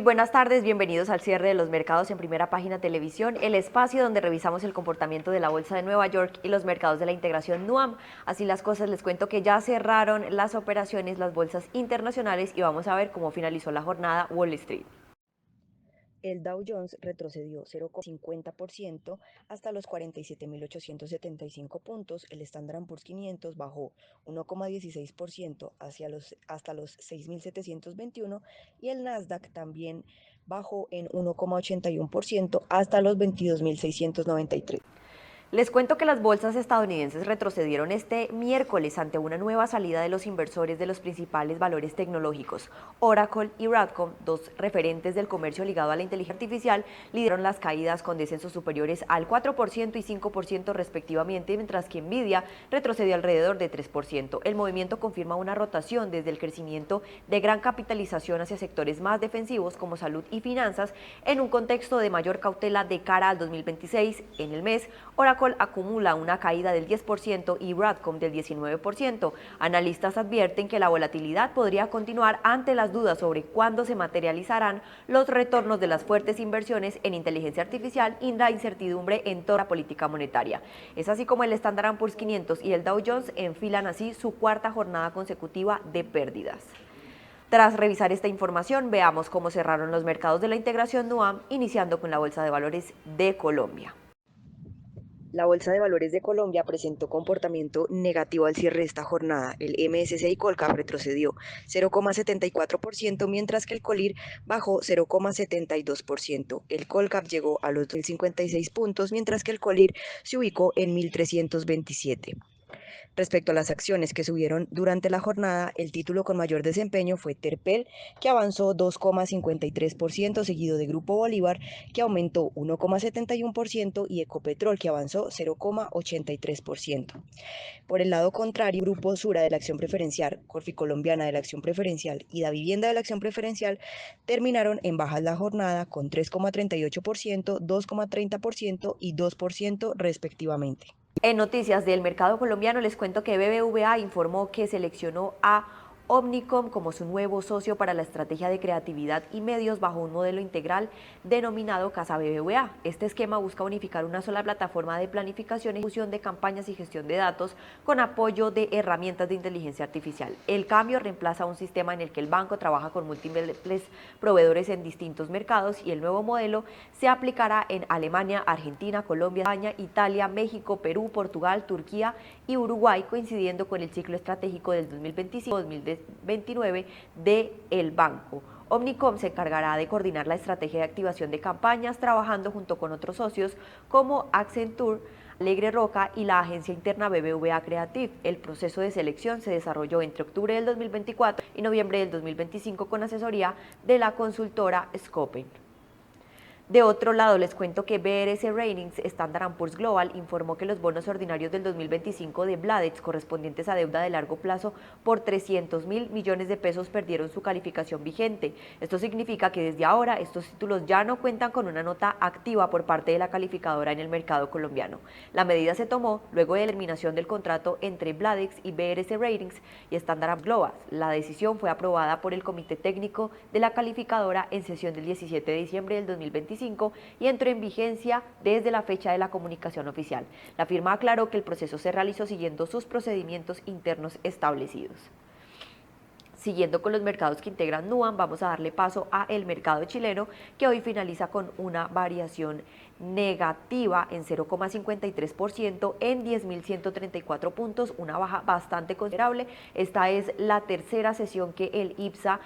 buenas tardes, bienvenidos al cierre de los mercados en Primera Página Televisión, el espacio donde revisamos el comportamiento de la Bolsa de Nueva York y los mercados de la integración NUAM. Así las cosas, les cuento que ya cerraron las operaciones, las bolsas internacionales, y vamos a ver cómo finalizó la jornada Wall Street. El Dow Jones retrocedió 0,50% hasta los 47.875 puntos, el Standard & Poor's 500 bajó 1,16% hasta los 6.721 y el Nasdaq también bajó en 1,81% hasta los 22.693. Les cuento que las bolsas estadounidenses retrocedieron este miércoles ante una nueva salida de los inversores de los principales valores tecnológicos. Oracle y Broadcom, dos referentes del comercio ligado a la inteligencia artificial, lideraron las caídas con descensos superiores al 4% y 5% respectivamente, mientras que Nvidia retrocedió alrededor de 3%. El movimiento confirma una rotación desde el crecimiento de gran capitalización hacia sectores más defensivos como salud y finanzas, en un contexto de mayor cautela de cara al 2026. En el mes, Oracle acumula una caída del 10% y Broadcom del 19%. Analistas advierten que la volatilidad podría continuar ante las dudas sobre cuándo se materializarán los retornos de las fuertes inversiones en inteligencia artificial y la incertidumbre en torno a la política monetaria. Es así como el Standard & Poor's 500 y el Dow Jones enfilan así su cuarta jornada consecutiva de pérdidas. Tras revisar esta información, veamos cómo cerraron los mercados de la integración NUAM, iniciando con la Bolsa de Valores de Colombia. La Bolsa de Valores de Colombia presentó comportamiento negativo al cierre de esta jornada. El MSCI Colcap retrocedió 0,74%, mientras que el Colir bajó 0,72%. El Colcap llegó a los 1.056 puntos, mientras que el Colir se ubicó en 1.327. Respecto a las acciones que subieron durante la jornada, el título con mayor desempeño fue Terpel, que avanzó 2,53%, seguido de Grupo Bolívar, que aumentó 1,71%, y Ecopetrol, que avanzó 0,83%. Por el lado contrario, Grupo Sura de la acción preferencial, Colombiana de la acción preferencial y Da Vivienda de la acción preferencial terminaron en bajas la jornada con 3,38%, 2,30% y 2% respectivamente. En noticias del mercado colombiano les cuento que BBVA informó que seleccionó a Omnicom como su nuevo socio para la estrategia de creatividad y medios bajo un modelo integral denominado Casa BBVA. Este esquema busca unificar una sola plataforma de planificación, ejecución de campañas y gestión de datos con apoyo de herramientas de inteligencia artificial. El cambio reemplaza un sistema en el que el banco trabaja con múltiples proveedores en distintos mercados, y el nuevo modelo se aplicará en Alemania, Argentina, Colombia, España, Italia, México, Perú, Portugal, Turquía y Uruguay, coincidiendo con el ciclo estratégico del 2025-2029 del banco. Omnicom se encargará de coordinar la estrategia de activación de campañas, trabajando junto con otros socios como Accenture, Alegre Roca y la agencia interna BBVA Creative. El proceso de selección se desarrolló entre octubre del 2024 y noviembre del 2025 con asesoría de la consultora Scopen. De otro lado, les cuento que BRS Ratings Standard & Poor's Global informó que los bonos ordinarios del 2025 de Bladex, correspondientes a deuda de largo plazo por 300.000 millones de pesos, perdieron su calificación vigente. Esto significa que desde ahora estos títulos ya no cuentan con una nota activa por parte de la calificadora en el mercado colombiano. La medida se tomó luego de la terminación del contrato entre Bladex y BRS Ratings y Standard & Global. La decisión fue aprobada por el Comité Técnico de la calificadora en sesión del 17 de diciembre del 2025 y entró en vigencia desde la fecha de la comunicación oficial. La firma aclaró que el proceso se realizó siguiendo sus procedimientos internos establecidos. Siguiendo con los mercados que integran NUAM, vamos a darle paso a el mercado chileno, que hoy finaliza con una variación negativa en 0,53% en 10.134 puntos, una baja bastante considerable. Esta es la tercera sesión que el IPSA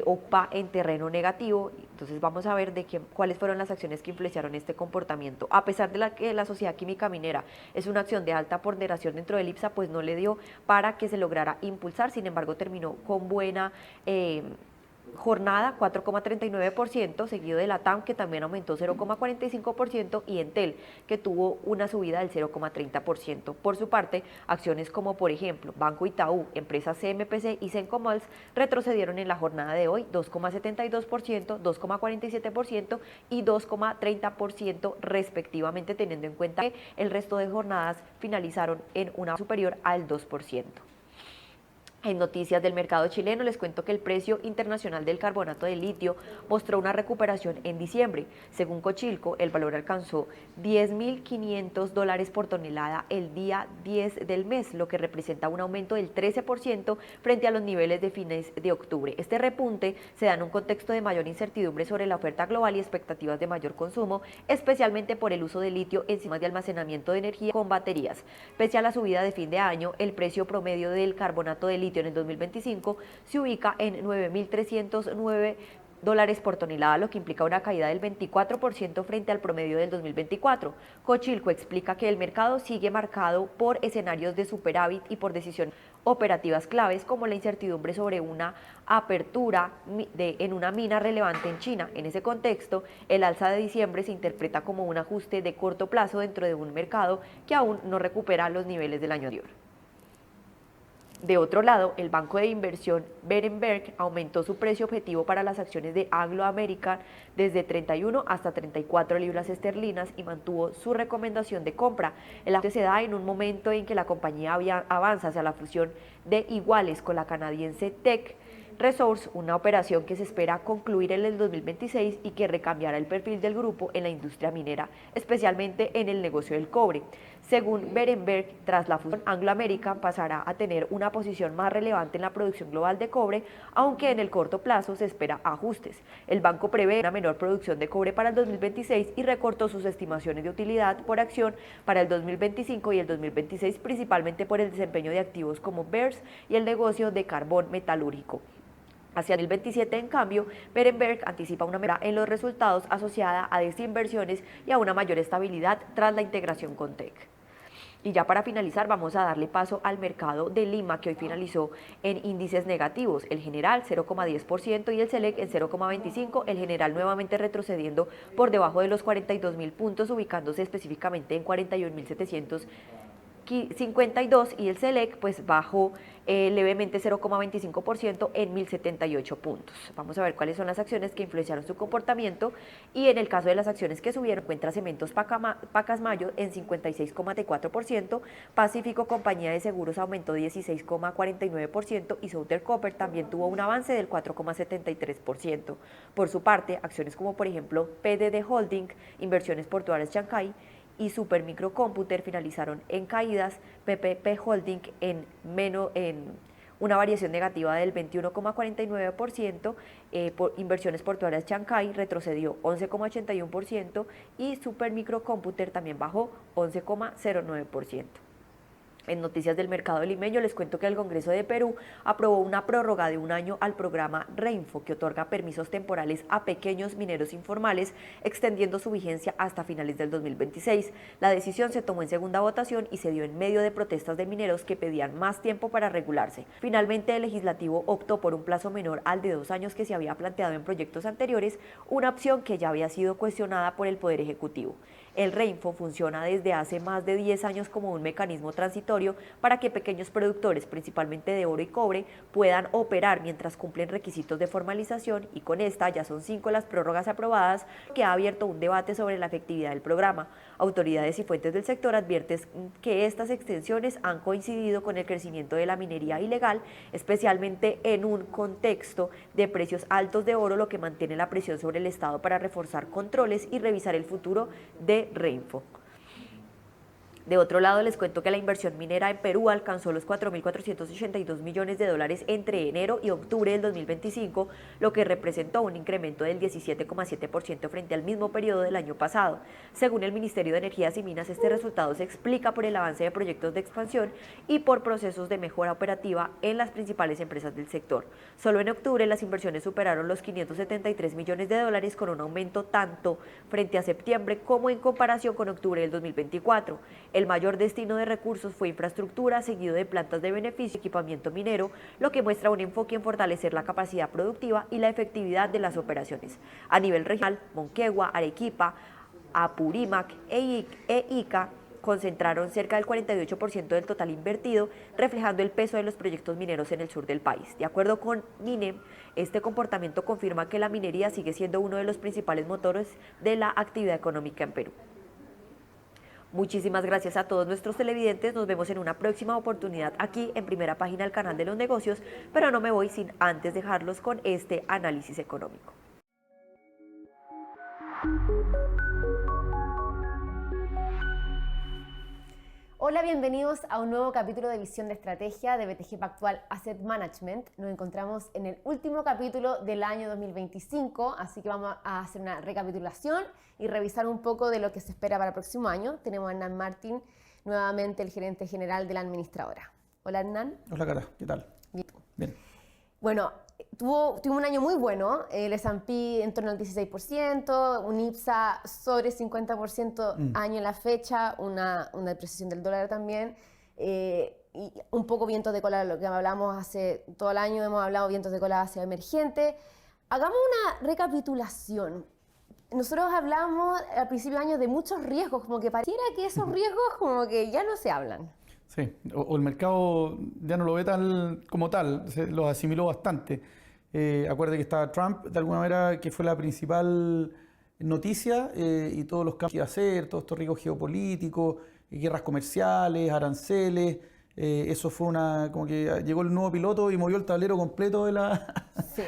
ocupa en terreno negativo. Entonces vamos a ver cuáles fueron las acciones que influenciaron este comportamiento. A pesar de que la Sociedad Química Minera es una acción de alta ponderación dentro del IPSA, pues no le dio para que se lograra impulsar. Sin embargo, terminó con buena jornada, 4,39%, seguido de Latam, que también aumentó 0,45%, y Entel, que tuvo una subida del 0,30%. Por su parte, acciones como por ejemplo Banco Itaú, empresas CMPC y Cencomals retrocedieron en la jornada de hoy 2,72%, 2,47% y 2,30% respectivamente, teniendo en cuenta que el resto de jornadas finalizaron en una superior al 2%. En noticias del mercado chileno les cuento que el precio internacional del carbonato de litio mostró una recuperación en diciembre. Según Cochilco, el valor alcanzó $10.500 por tonelada el día 10 del mes, lo que representa un aumento del 13% frente a los niveles de fines de octubre. Este repunte se da en un contexto de mayor incertidumbre sobre la oferta global y expectativas de mayor consumo, especialmente por el uso de litio en sistemas de almacenamiento de energía con baterías. Pese a la subida de fin de año, el precio promedio del carbonato de litio en el 2025 se ubica en $9.309 por tonelada, lo que implica una caída del 24% frente al promedio del 2024. Cochilco explica que el mercado sigue marcado por escenarios de superávit y por decisiones operativas claves como la incertidumbre sobre una apertura en una mina relevante en China. En ese contexto, el alza de diciembre se interpreta como un ajuste de corto plazo dentro de un mercado que aún no recupera los niveles del año anterior. De otro lado, el banco de inversión Berenberg aumentó su precio objetivo para las acciones de Anglo American desde 31 hasta 34 libras esterlinas y mantuvo su recomendación de compra. El ajuste se da en un momento en que la compañía avanza hacia la fusión de iguales con la canadiense Teck Resource, una operación que se espera concluir en el 2026 y que recambiará el perfil del grupo en la industria minera, especialmente en el negocio del cobre. Según Berenberg, tras la fusión, Anglo American pasará a tener una posición más relevante en la producción global de cobre, aunque en el corto plazo se espera ajustes. El banco prevé una menor producción de cobre para el 2026 y recortó sus estimaciones de utilidad por acción para el 2025 y el 2026, principalmente por el desempeño de activos como BERS y el negocio de carbón metalúrgico. Hacia el 27, en cambio, Berenberg anticipa una mejora en los resultados asociada a desinversiones y a una mayor estabilidad tras la integración con Teck. Y ya para finalizar, vamos a darle paso al mercado de Lima, que hoy finalizó en índices negativos. El general 0,10% y el Select en 0,25%. El general nuevamente retrocediendo por debajo de los 42.000 puntos, ubicándose específicamente en 41.752, y el Select pues bajó levemente 0,25% en 1.078 puntos. Vamos a ver cuáles son las acciones que influenciaron su comportamiento, y en el caso de las acciones que subieron, encuentra Cementos Pacasmayo en 56,4%, Pacífico Compañía de Seguros aumentó 16,49% y Southern Copper también tuvo un avance del 4,73%. Por su parte, acciones como por ejemplo PDD Holding, Inversiones Portuarias Chancay y Supermicrocomputer finalizaron en caídas. PPP Holding en una variación negativa del 21,49%, por Inversiones Portuarias Chancay retrocedió 11,81% y Supermicrocomputer también bajó 11,09%. En noticias del mercado limeño les cuento que el Congreso de Perú aprobó una prórroga de un año al programa Reinfo, que otorga permisos temporales a pequeños mineros informales, extendiendo su vigencia hasta finales del 2026. La decisión se tomó en segunda votación y se dio en medio de protestas de mineros que pedían más tiempo para regularse. Finalmente, el legislativo optó por un plazo menor al de 2 años que se había planteado en proyectos anteriores, una opción que ya había sido cuestionada por el Poder Ejecutivo. El Reinfo funciona desde hace más de 10 años como un mecanismo transitorio para que pequeños productores, principalmente de oro y cobre, puedan operar mientras cumplen requisitos de formalización, y con esta ya son 5 las prórrogas aprobadas, que ha abierto un debate sobre la efectividad del programa. Autoridades y fuentes del sector advierten que estas extensiones han coincidido con el crecimiento de la minería ilegal, especialmente en un contexto de precios altos de oro, lo que mantiene la presión sobre el Estado para reforzar controles y revisar el futuro de Reinfo. De otro lado, les cuento que la inversión minera en Perú alcanzó los 4.482 millones de dólares entre enero y octubre del 2025, lo que representó un incremento del 17,7% frente al mismo periodo del año pasado. Según el Ministerio de Energías y Minas, este resultado se explica por el avance de proyectos de expansión y por procesos de mejora operativa en las principales empresas del sector. Solo en octubre las inversiones superaron los 573 millones de dólares, con un aumento tanto frente a septiembre como en comparación con octubre del 2024. El mayor destino de recursos fue infraestructura, seguido de plantas de beneficio y equipamiento minero, lo que muestra un enfoque en fortalecer la capacidad productiva y la efectividad de las operaciones. A nivel regional, Moquegua, Arequipa, Apurímac e Ica concentraron cerca del 48% del total invertido, reflejando el peso de los proyectos mineros en el sur del país. De acuerdo con MINEM, este comportamiento confirma que la minería sigue siendo uno de los principales motores de la actividad económica en Perú. Muchísimas gracias a todos nuestros televidentes. Nos vemos en una próxima oportunidad aquí en Primera Página del Canal de los Negocios, pero no me voy sin antes dejarlos con este análisis económico. Hola, bienvenidos a un nuevo capítulo de Visión de Estrategia de BTG Pactual Asset Management. Nos encontramos en el último capítulo del año 2025, así que vamos a hacer una recapitulación y revisar un poco de lo que se espera para el próximo año. Tenemos a Hernán Martín, nuevamente el gerente general de la administradora. Hola, Hernán. Hola, Cata, ¿qué tal? Bien. Bien. Bueno, tuvo un año muy bueno, el S&P en torno al 16%, un IPSA sobre 50% año en la fecha, una depreciación del dólar también, y un poco vientos de cola, lo que hablamos hace todo el año, hemos hablado vientos de cola hacia emergente. Hagamos una recapitulación. Nosotros hablamos al principio de año de muchos riesgos, como que pareciera que esos riesgos como que ya no se hablan. Sí, o el mercado ya no lo ve tal como tal, se lo asimiló bastante. Acuérdate que estaba Trump, de alguna manera, que fue la principal noticia, y todos los cambios que iba a hacer, todos estos riesgos geopolíticos, guerras comerciales, aranceles. Eso fue como que llegó el nuevo piloto y movió el tablero completo de Sí.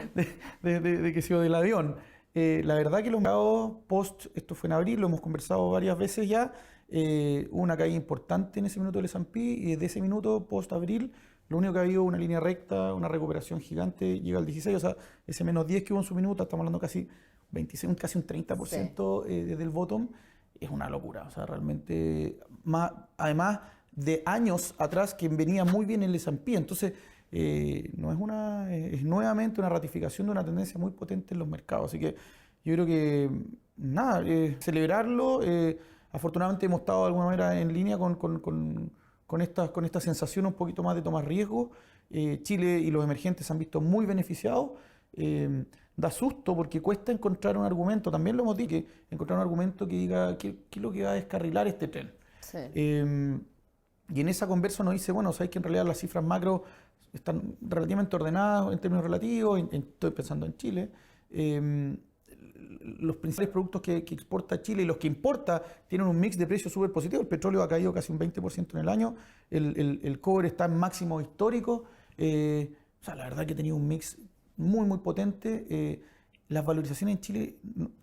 de que se dio del avión. La verdad que los mercados esto fue en abril, lo hemos conversado varias veces ya, hubo una caída importante en ese minuto del S&P y desde ese minuto post-abril lo único que ha habido una línea recta, una recuperación gigante, llega al 16, o sea, ese menos 10 que hubo en su minuto, estamos hablando casi 26, casi un 30% desde el bottom, es una locura, o sea, realmente, además de años atrás que venía muy bien el S&P, entonces no es nuevamente una ratificación de una tendencia muy potente en los mercados, así que yo creo que nada, celebrarlo. Afortunadamente hemos estado de alguna manera en línea con esta sensación un poquito más de tomar riesgo. Chile y los emergentes se han visto muy beneficiados. Da susto porque cuesta encontrar un argumento, también lo hemos dicho, que encontrar un argumento que diga qué es lo que va a descarrilar este tren. Sí. Y en esa conversa nos dice, bueno, sabéis que en realidad las cifras macro están relativamente ordenadas en términos relativos, estoy pensando en Chile. Los principales productos que exporta Chile y los que importa tienen un mix de precios súper positivo. El petróleo ha caído casi un 20% en el año, el cobre está en máximo histórico. O sea, la verdad que ha tenido un mix muy, muy potente. Las valorizaciones en Chile,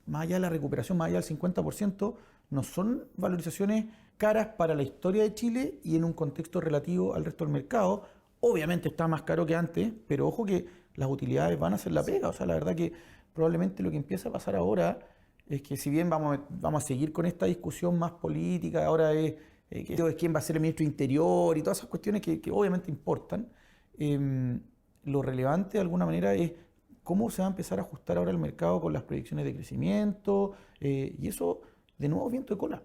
más allá de la recuperación, más allá del 50%, no son valorizaciones caras para la historia de Chile y en un contexto relativo al resto del mercado. Obviamente está más caro que antes, pero ojo que las utilidades van a hacer la pega. O sea, la verdad que probablemente lo que empieza a pasar ahora es que si bien vamos a seguir con esta discusión más política, ahora es quién va a ser el ministro de Interior y todas esas cuestiones que obviamente importan, lo relevante de alguna manera es cómo se va a empezar a ajustar ahora el mercado con las proyecciones de crecimiento, y eso de nuevo viento de cola.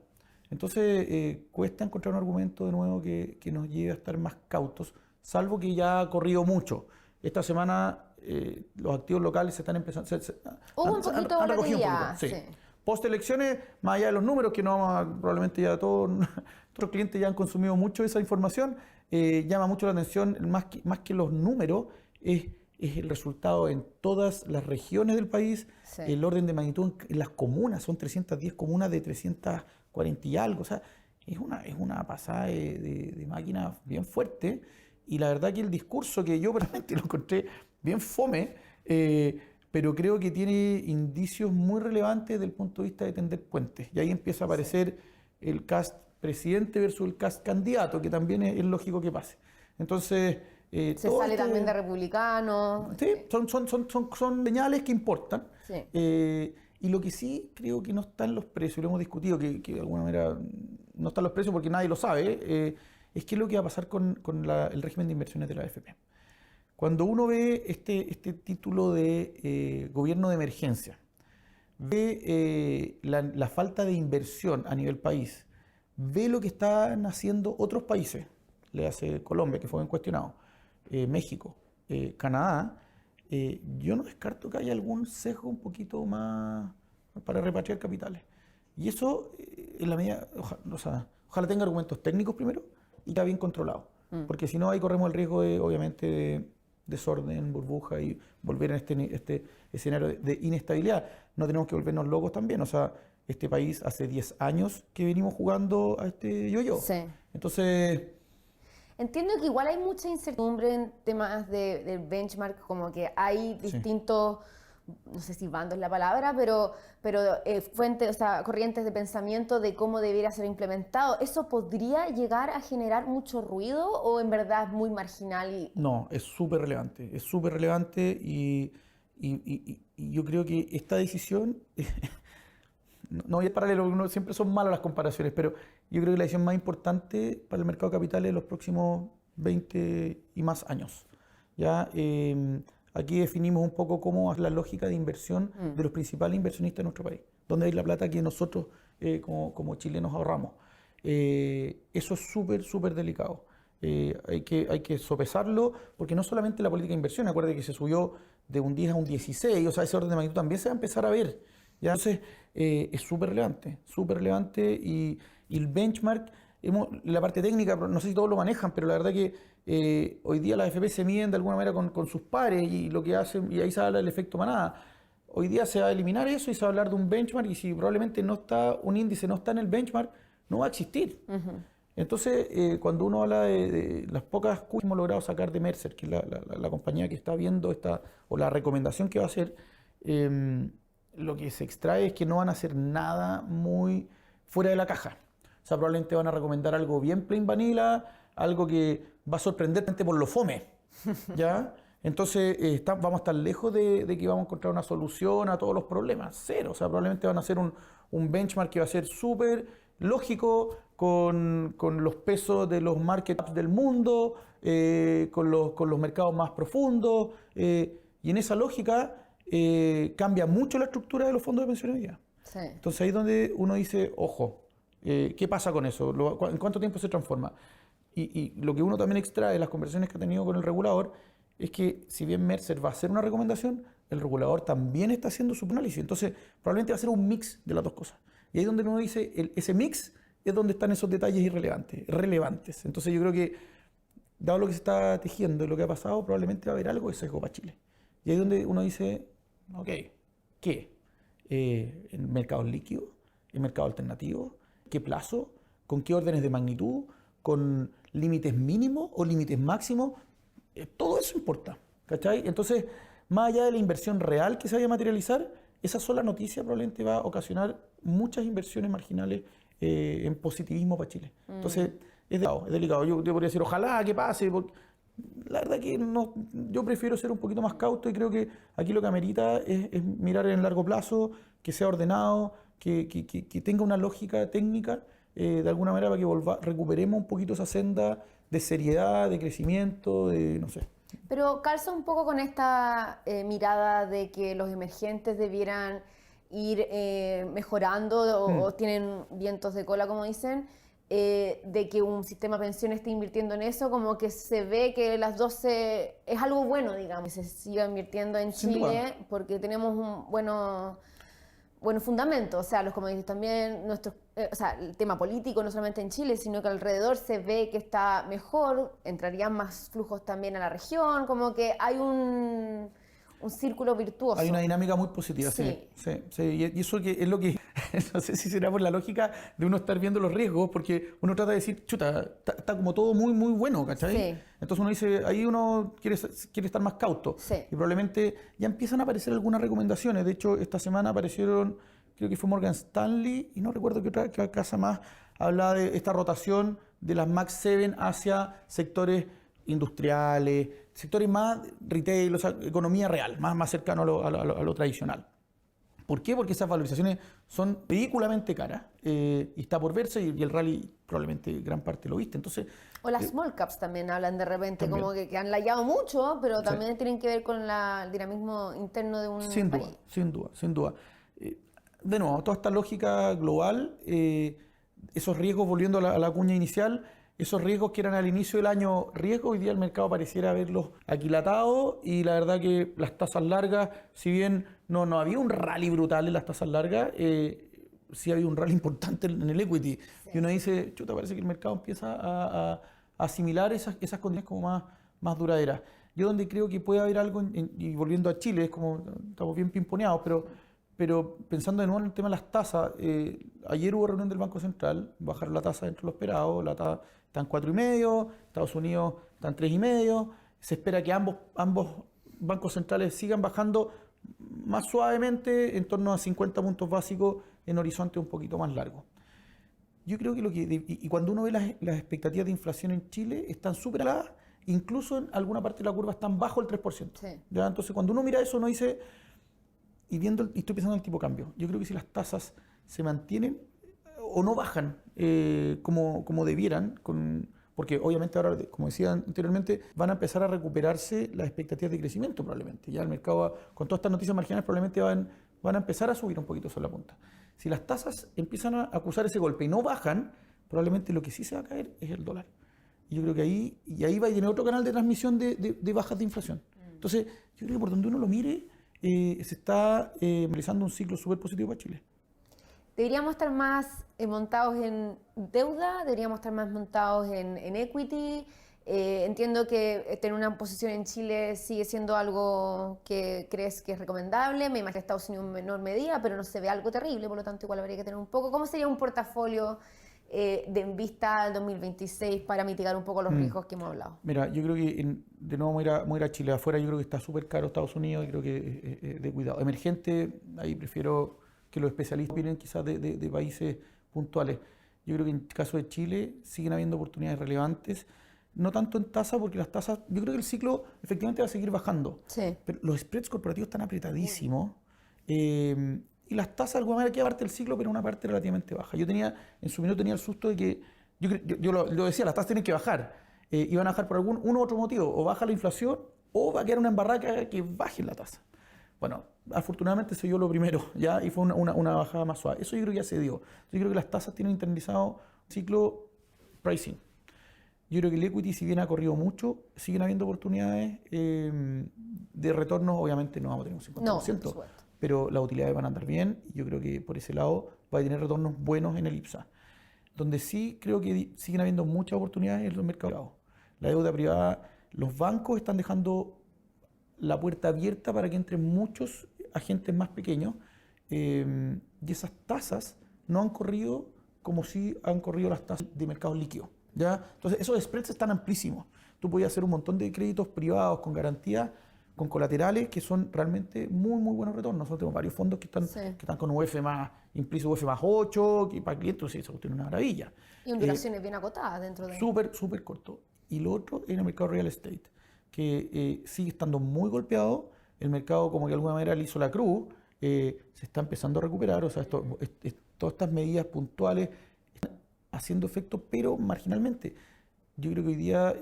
Entonces cuesta encontrar un argumento de nuevo que nos lleve a estar más cautos, salvo que ya ha corrido mucho. Esta semana los activos locales se están empezando. Hubo un poquito de volatilidad. Sí. Post elecciones, más allá de los números, que no vamos probablemente ya todos nuestros clientes ya han consumido mucho esa información, llama mucho la atención, más que los números, es el resultado en todas las regiones del país, Sí. el orden de magnitud en las comunas, son 310 comunas de 340 y algo, o sea, es una pasada de máquina bien fuerte. Y la verdad que el discurso, que yo realmente lo encontré bien fome, pero creo que tiene indicios muy relevantes desde el punto de vista de tender puentes. Y ahí empieza a aparecer el cast presidente versus el cast candidato, que también es lógico que pase. Entonces... se sale también de republicano. Sí, son señales que importan. Sí. Y lo que sí creo que no está en los precios, y lo hemos discutido, que de alguna manera no están los precios porque nadie lo sabe, es qué es lo que va a pasar con el régimen de inversiones de la AFP. Cuando uno ve este título de gobierno de emergencia, ve la falta de inversión a nivel país, ve lo que están haciendo otros países, le hace Colombia, que fue bien cuestionado, México, Canadá, yo no descarto que haya algún sesgo un poquito más para repatriar capitales. Y eso, en la medida, ojalá tenga argumentos técnicos primero y está bien controlado. Porque si no, ahí corremos el riesgo de, obviamente, de desorden, burbuja y volver en este escenario de inestabilidad. No tenemos que volvernos locos también. O sea, este país hace 10 años que venimos jugando a este yo-yo. Sí. Entonces, Entiendo que igual hay mucha incertidumbre en temas de benchmark, como que hay distintos, no sé si bandos es la palabra, pero fuentes, o sea, corrientes de pensamiento de cómo debiera ser implementado. ¿Eso podría llegar a generar mucho ruido o en verdad es muy marginal? no, es súper relevante y yo creo que esta decisión, no voy a paralelo, siempre son malas las comparaciones, pero yo creo que la decisión más importante para el mercado de capitales en los próximos 20 y más años. ¿Ya? Aquí definimos un poco cómo es la lógica de inversión de los principales inversionistas de nuestro país, dónde hay la plata que nosotros como chilenos ahorramos. Eso es súper delicado. Hay que sopesarlo, porque no solamente la política de inversión, acuérdate que se subió de un 10 a un 16, o sea, ese orden de magnitud también se va a empezar a ver. ¿Ya? Entonces, es súper relevante y el benchmark, la parte técnica, no sé si todos lo manejan, pero la verdad que hoy día las AFP se miden de alguna manera con sus pares y lo que hacen, y ahí se habla del efecto manada. Hoy día se va a eliminar eso y se va a hablar de un benchmark, y si probablemente no está, un índice no está en el benchmark, no va a existir. Entonces, cuando uno habla de las pocas que hemos logrado sacar de Mercer, que es la compañía que está viendo o la recomendación que va a hacer, lo que se extrae es que no van a hacer nada muy fuera de la caja. O sea, probablemente van a recomendar algo bien plain vanilla, algo que va a sorprender por lo fome, ¿ya? Entonces, vamos a estar lejos de que vamos a encontrar una solución a todos los problemas. Cero. O sea, probablemente van a hacer un benchmark que va a ser súper lógico, con los pesos de los market caps del mundo, con los mercados más profundos, y en esa lógica cambia mucho la estructura de los fondos de pensiones hoy día. Sí. Entonces ahí es donde uno dice, ojo, ¿qué pasa con eso? ¿En cuánto tiempo se transforma? Y lo que uno también extrae de las conversaciones que ha tenido con el regulador es que si bien Mercer va a hacer una recomendación, el regulador también está haciendo su análisis. Entonces probablemente va a ser un mix de las dos cosas. Y ahí es donde uno dice, ese mix es donde están esos detalles relevantes. Entonces yo creo que, dado lo que se está tejiendo y lo que ha pasado, probablemente va a haber algo de sesgo para Chile. Y ahí es donde uno dice, ok, ¿qué? ¿En mercados líquidos? ¿En mercados alternativos? ¿Qué plazo? ¿Con qué órdenes de magnitud? ¿Con límites mínimos o límites máximos? Todo eso importa, ¿cachai? Entonces, más allá de la inversión real que se vaya a materializar, esa sola noticia probablemente va a ocasionar muchas inversiones marginales en positivismo para Chile. Entonces, es delicado. Yo podría decir, ojalá que pase, porque la verdad que no, yo prefiero ser un poquito más cauto y creo que aquí lo que amerita es mirar en largo plazo, que sea ordenado, que tenga una lógica técnica, de alguna manera para que recuperemos un poquito esa senda de seriedad, de crecimiento, no sé. Pero calza un poco con esta mirada de que los emergentes debieran ir mejorando o tienen vientos de cola, como dicen, de que un sistema de pensión esté invirtiendo en eso, como que se ve que las dos es algo bueno, digamos, que se siga invirtiendo en Chile porque tenemos un buenos fundamentos, o sea, los commodities también, o sea, el tema político no solamente en Chile, sino que alrededor se ve que está mejor, entrarían más flujos también a la región, como que hay un círculo virtuoso. Hay una dinámica muy positiva, sí. Y eso es lo que, no sé si será por la lógica de uno estar viendo los riesgos, porque uno trata de decir, chuta, está como todo muy bueno, ¿cachai? Sí. Entonces uno dice, ahí uno quiere estar más cauto. Sí. Y probablemente ya empiezan a aparecer algunas recomendaciones. De hecho, esta semana aparecieron, creo que fue Morgan Stanley, y no recuerdo qué otra casa más, hablaba de esta rotación de las Max 7 hacia sectores industriales, sectores más retail, o sea, economía real, más cercano a lo tradicional. ¿Por qué? Porque esas valorizaciones son ridículamente caras y está por verse, y el rally probablemente gran parte lo viste. Entonces, o las small caps también hablan de repente, también. como que han layado mucho, pero también tienen que ver con el dinamismo interno de un país. Sin duda. De nuevo, toda esta lógica global, esos riesgos, volviendo a la cuña inicial, esos riesgos que eran al inicio del año riesgos, hoy día el mercado pareciera haberlos aquilatado, y la verdad que las tasas largas, si bien no había un rally brutal en las tasas largas, sí había un rally importante en el equity. Sí. Y uno dice, chuta, parece que el mercado empieza a asimilar esas condiciones como más duraderas. Yo donde creo que puede haber algo, y volviendo a Chile, es como, estamos bien pimponeados, pero Pero pensando de nuevo en el tema de las tasas, ayer hubo reunión del Banco Central, bajaron la tasa dentro de lo esperado, la tasa está en 4,5, Estados Unidos está en 3,5, se espera que ambos bancos centrales sigan bajando más suavemente, en torno a 50 puntos básicos en horizonte un poquito más largo. Yo creo que y cuando uno ve las expectativas de inflación en Chile, están súper aladas, incluso en alguna parte de la curva están bajo el 3%. Sí. ¿Ya? Entonces, cuando uno mira eso, uno dice, y estoy pensando en el tipo de cambio, yo creo que si las tasas se mantienen o no bajan como debieran, porque obviamente ahora, como decía anteriormente, van a empezar a recuperarse las expectativas de crecimiento probablemente. Ya el mercado, con todas estas noticias marginales, probablemente van a empezar a subir un poquito sobre la punta. Si las tasas empiezan a acusar ese golpe y no bajan, probablemente lo que sí se va a caer es el dólar. Y yo creo que ahí va a tener otro canal de transmisión de bajas de inflación. Entonces, yo creo que por donde uno lo mire, se está realizando un ciclo súper positivo para Chile. ¿Deberíamos estar más montados en deuda? ¿Deberíamos estar más montados en equity? Entiendo que tener una posición en Chile sigue siendo algo que crees que es recomendable. Me imagino que Estados Unidos en menor medida, pero no se ve algo terrible, por lo tanto igual habría que tener un poco. ¿Cómo sería un portafolio en vista al 2026 para mitigar un poco los riesgos que hemos hablado? Mira, yo creo que de nuevo voy a ir a Chile. Afuera yo creo que está súper caro Estados Unidos y creo que de cuidado. Emergente, ahí prefiero que los especialistas miren quizás de países puntuales. Yo creo que en el caso de Chile siguen habiendo oportunidades relevantes. No tanto en tasa, porque las tasas, yo creo que el ciclo efectivamente va a seguir bajando. Sí. Pero los spreads corporativos están apretadísimos. Y las tasas de alguna manera queda parte del ciclo, pero una parte relativamente baja. En su minuto tenía el susto de que, yo lo decía, las tasas tienen que bajar. Y van a bajar por uno u otro motivo. O baja la inflación, o va a quedar una embarrada que baje la tasa. Bueno, afortunadamente se dio lo primero, ¿ya? Y fue una bajada más suave. Eso yo creo que ya se dio. Yo creo que las tasas tienen internalizado ciclo pricing. Yo creo que el equity, si bien ha corrido mucho, siguen habiendo oportunidades de retorno. Obviamente no vamos a tener un 50%, No, por supuesto. pero las utilidades van a andar bien y yo creo que por ese lado va a tener retornos buenos en el IPSA. Donde sí creo que siguen habiendo muchas oportunidades en los mercados privados. La deuda privada, los bancos están dejando la puerta abierta para que entren muchos agentes más pequeños y esas tasas no han corrido como si han corrido las tasas de mercados líquidos. ¿Ya? Entonces, esos spreads están amplísimos. Tú podías hacer un montón de créditos privados con garantías, con colaterales, que son realmente muy, muy buenos retornos. Nosotros tenemos varios fondos que están con UF más, implícito UF más 8, que para clientes eso tiene una maravilla. Y en duraciones bien acotadas dentro de... Súper, súper corto. Y lo otro es el mercado real estate, que sigue estando muy golpeado. El mercado, como que de alguna manera le hizo la cruz, se está empezando a recuperar. O sea, todas estas medidas puntuales haciendo efecto, pero marginalmente. Yo creo que hoy día,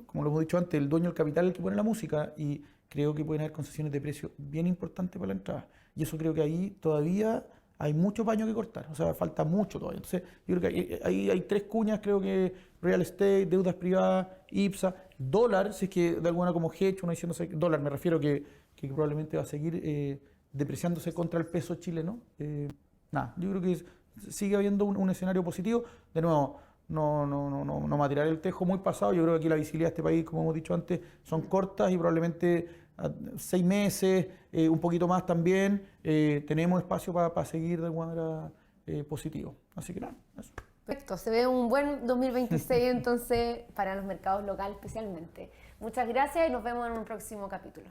como lo hemos dicho antes, el dueño del capital es el que pone la música y creo que pueden haber concesiones de precio bien importantes para la entrada. Y eso creo que ahí todavía hay mucho paño que cortar, o sea, falta mucho todavía. Entonces, yo creo que ahí hay tres cuñas, creo que real estate, deudas privadas, IPSA, dólar, si es que de alguna como hedge, uno diciéndose dólar, me refiero que probablemente va a seguir depreciándose contra el peso chileno. Yo creo que sigue habiendo un escenario positivo. De nuevo, no me va a tirar el tejo muy pasado. Yo creo que aquí la visibilidad de este país, como hemos dicho antes, son cortas y probablemente 6 meses, un poquito más también, tenemos espacio para seguir de alguna manera positivo. Así que nada, eso. Perfecto, se ve un buen 2026 entonces para los mercados locales especialmente. Muchas gracias y nos vemos en un próximo capítulo.